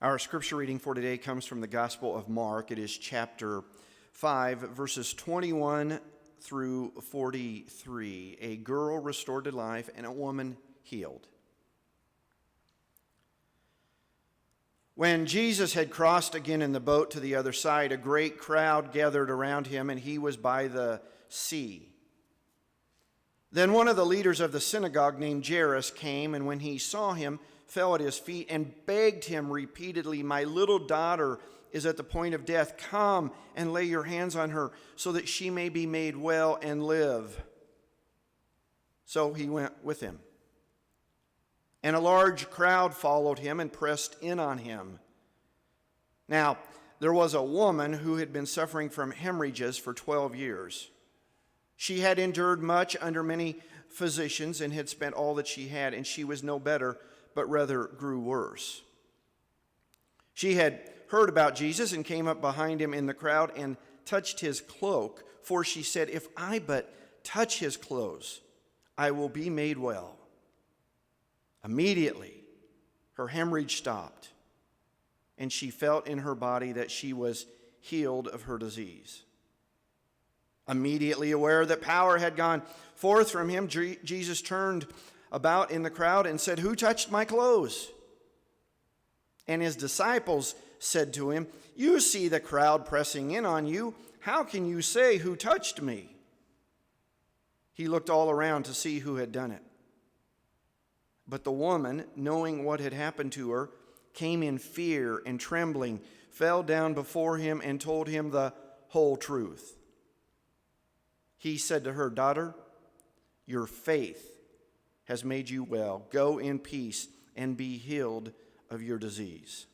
Our scripture reading for today comes from the Gospel of Mark. It is chapter 5, verses 21 through 43. A girl restored to life and a woman healed. When Jesus had crossed again in the boat to the other side, a great crowd gathered around him, and he was by the sea. Then one of the leaders of the synagogue named Jairus came, and when he saw him, fell at his feet and begged him repeatedly, "My little daughter is at the point of death. Come and lay your hands on her so that she may be made well and live." So he went with him. And a large crowd followed him and pressed in on him. Now, there was a woman who had been suffering from hemorrhages for 12 years. She had endured much under many physicians and had spent all that she had, and she was no better, but rather grew worse. She had heard about Jesus and came up behind him in the crowd and touched his cloak, for she said, "If I but touch his clothes, I will be made well." Immediately, her hemorrhage stopped, and she felt in her body that she was healed of her disease. Immediately aware that power had gone forth from him, Jesus turned about in the crowd and said, "Who touched my clothes?" And his disciples said to him, "You see the crowd pressing in on you. How can you say, 'Who touched me?'" He looked all around to see who had done it. But the woman, knowing what had happened to her, came in fear and trembling, fell down before him and told him the whole truth. He said to her, "Daughter, your faith has made you well. Go in peace and be healed of your disease."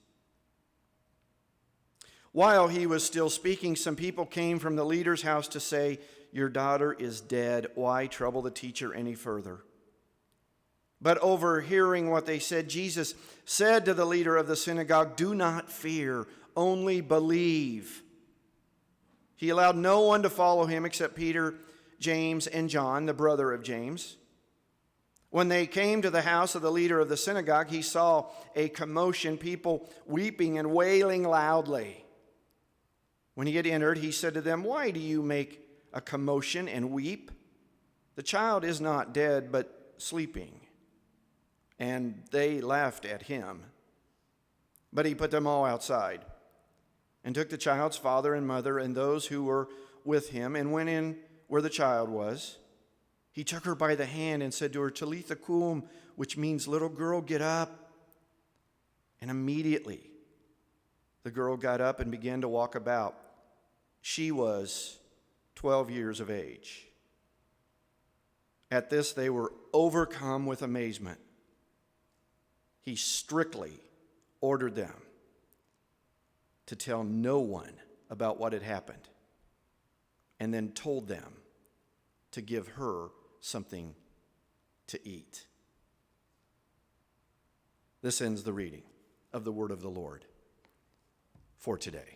While he was still speaking, some people came from the leader's house to say, "Your daughter is dead. Why trouble the teacher any further?" But overhearing what they said, Jesus said to the leader of the synagogue, "Do not fear, only believe." He allowed no one to follow him except Peter, James, and John, the brother of James. When they came to the house of the leader of the synagogue, he saw a commotion, people weeping and wailing loudly. When he had entered, he said to them, "Why do you make a commotion and weep? The child is not dead, but sleeping." And they laughed at him. But he put them all outside and took the child's father and mother and those who were with him and went in where the child was. He took her by the hand and said to her, "Talitha cum," which means, "Little girl, get up." And immediately the girl got up and began to walk about. She was 12 years of age. At this they were overcome with amazement. He strictly ordered them to tell no one about what had happened, and then told them to give her something to eat. This ends the reading of the word of the Lord for today.